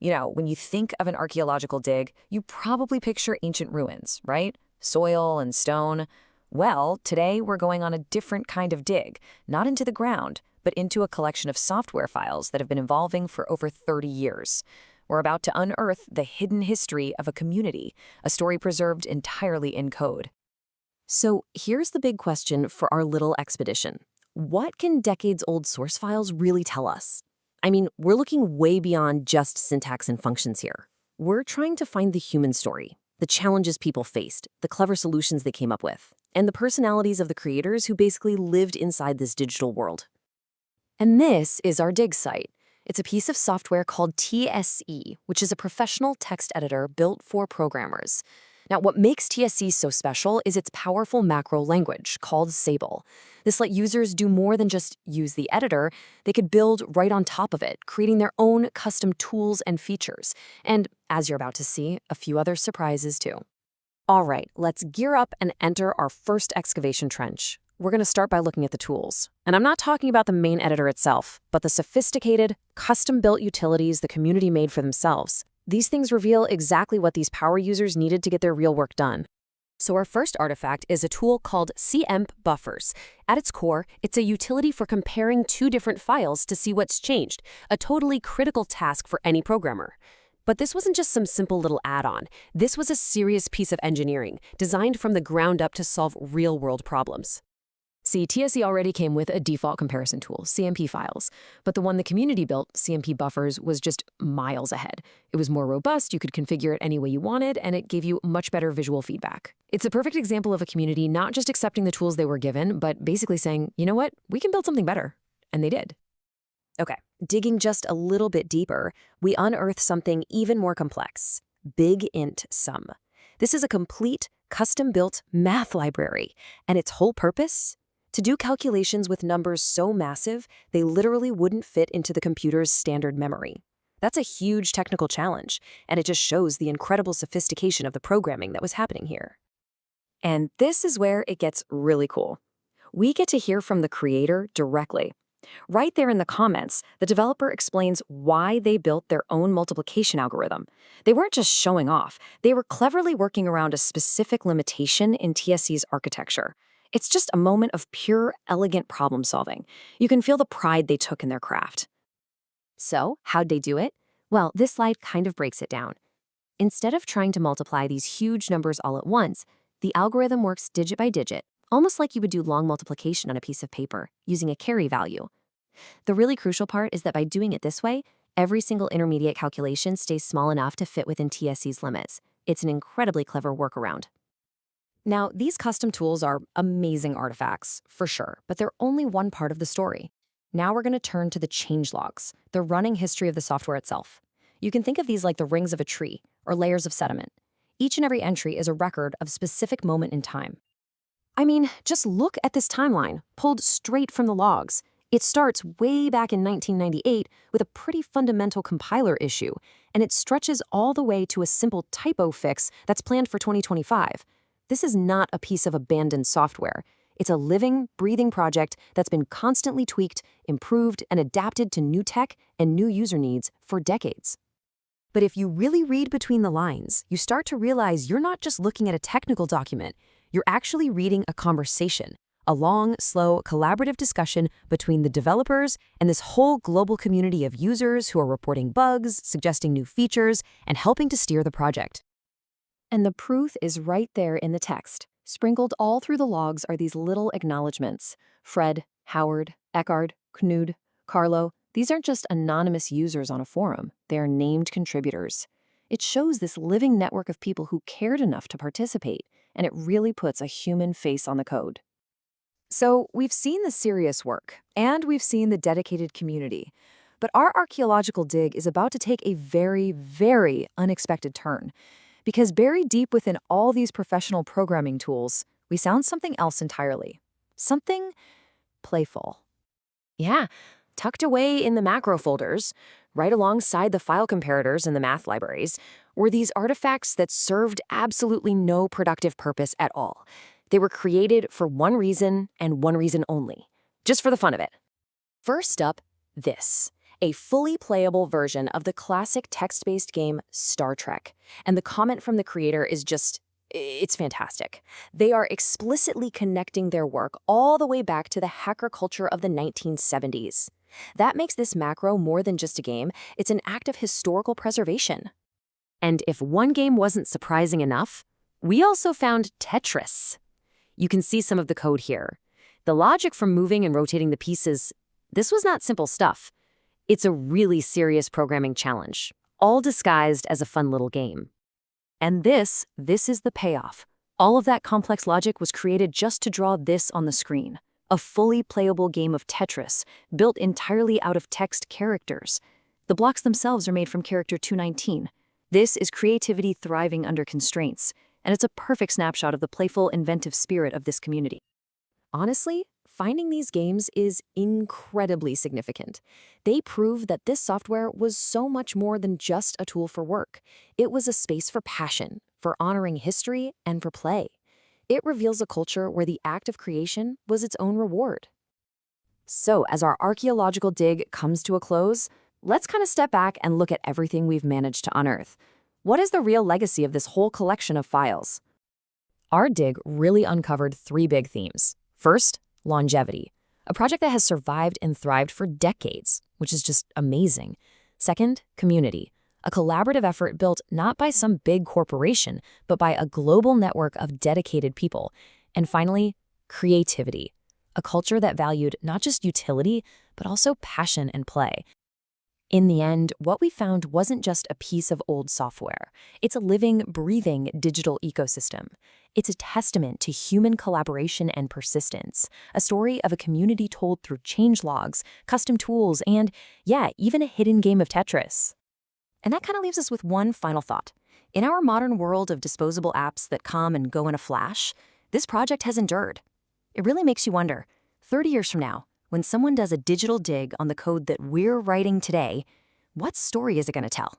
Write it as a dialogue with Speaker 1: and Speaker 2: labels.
Speaker 1: When you think of an archaeological dig, you probably picture ancient ruins, right? Soil and stone. Well, today we're going on a different kind of dig, not into the ground, but into a collection of software files that have been evolving for over 30 years. We're about to unearth the hidden history of a community, a story preserved entirely in code. So here's the big question for our little expedition. What can decades-old source files really tell us? I mean, we're looking way beyond just syntax and functions here. We're trying to find the human story, the challenges people faced, the clever solutions they came up with, and the personalities of the creators who basically lived inside this digital world. And this is our dig site. It's a piece of software called TSE, which is a professional text editor built for programmers. Now, what makes TSE so special is its powerful macro language called Sable. This let users do more than just use the editor. They could build right on top of it, creating their own custom tools and features. And as you're about to see, a few other surprises too. All right, let's gear up and enter our first excavation trench. We're going to start by looking at the tools. And I'm not talking about the main editor itself, but the sophisticated, custom-built utilities the community made for themselves. These things reveal exactly what these power users needed to get their real work done. So our first artifact is a tool called CEMP Buffers. At its core, it's a utility for comparing two different files to see what's changed, a totally critical task for any programmer. But this wasn't just some simple little add-on. This was a serious piece of engineering, designed from the ground up to solve real-world problems. See, TSE already came with a default comparison tool, CMP files, but the one the community built, CMP Buffers, was just miles ahead. It was more robust, you could configure it any way you wanted, and it gave you much better visual feedback. It's a perfect example of a community not just accepting the tools they were given, but basically saying, you know what, we can build something better. And they did. Okay, digging just a little bit deeper, we unearth something even more complex, Big Int Sum. This is a complete, custom-built math library, and its whole purpose? To do calculations with numbers so massive, they literally wouldn't fit into the computer's standard memory. That's a huge technical challenge, and it just shows the incredible sophistication of the programming that was happening here. And this is where it gets really cool. We get to hear from the creator directly. Right there in the comments, the developer explains why they built their own multiplication algorithm. They weren't just showing off, they were cleverly working around a specific limitation in TSE's architecture. It's just a moment of pure, elegant problem solving. You can feel the pride they took in their craft. So, how'd they do it? Well, this slide kind of breaks it down. Instead of trying to multiply these huge numbers all at once, the algorithm works digit by digit, almost like you would do long multiplication on a piece of paper, using a carry value. The really crucial part is that by doing it this way, every single intermediate calculation stays small enough to fit within TSE's limits. It's an incredibly clever workaround. Now, these custom tools are amazing artifacts, for sure, but they're only one part of the story. Now we're going to turn to the changelogs, the running history of the software itself. You can think of these like the rings of a tree, or layers of sediment. Each and every entry is a record of a specific moment in time. I mean, just look at this timeline, pulled straight from the logs. It starts way back in 1998 with a pretty fundamental compiler issue, and it stretches all the way to a simple typo fix that's planned for 2025. This is not a piece of abandoned software. It's a living, breathing project that's been constantly tweaked, improved, and adapted to new tech and new user needs for decades. But if you really read between the lines, you start to realize you're not just looking at a technical document, you're actually reading a conversation, a long, slow, collaborative discussion between the developers and this whole global community of users who are reporting bugs, suggesting new features, and helping to steer the project. And the proof is right there in the text. Sprinkled all through the logs are these little acknowledgments. Fred, Howard, Eckhard, Knud, Carlo. These aren't just anonymous users on a forum. They are named contributors. It shows this living network of people who cared enough to participate, and it really puts a human face on the code. So we've seen the serious work, and we've seen the dedicated community. But our archaeological dig is about to take a very, very unexpected turn. Because buried deep within all these professional programming tools, we found something else entirely. Something playful. Yeah, tucked away in the macro folders, right alongside the file comparators in the math libraries, were these artifacts that served absolutely no productive purpose at all. They were created for one reason and one reason only, just for the fun of it. First up, this.
Speaker 2: a fully playable version of the classic text-based game Star Trek. And the comment from the creator is it's fantastic. They are explicitly connecting their work all the way back to the hacker culture of the 1970s. That makes this macro more than just a game, it's an act of historical preservation. And if one game wasn't surprising enough, we also found Tetris. You can see some of the code here. The logic from moving and rotating the pieces, this was not simple stuff. It's a really serious programming challenge, all disguised as a fun little game. And this is the payoff. All of that complex logic was created just to draw this on the screen. A fully playable game of Tetris, built entirely out of text characters. The blocks themselves are made from character 219. This is creativity thriving under constraints, and it's a perfect snapshot of the playful, inventive spirit of this community. Honestly, finding these games is incredibly significant. They prove that this software was so much more than just a tool for work. It was a space for passion, for honoring history, and for play. It reveals a culture where the act of creation was its own reward. So, as our archaeological dig comes to a close, let's kind of step back and look at everything we've managed to unearth. What is the real legacy of this whole collection of files? Our dig really uncovered three big themes. First, longevity, a project that has survived and thrived for decades, which is just amazing. Second, community, a collaborative effort built not by some big corporation, but by a global network of dedicated people. And finally, creativity, a culture that valued not just utility, but also passion and play. In the end, what we found wasn't just a piece of old software. It's a living, breathing digital ecosystem. It's a testament to human collaboration and persistence, a story of a community told through changelogs, custom tools, and, even a hidden game of Tetris. And that kind of leaves us with one final thought. In our modern world of disposable apps that come and go in a flash, this project has endured. It really makes you wonder, 30 years from now, when someone does a digital dig on the code that we're writing today, what story is it going to tell?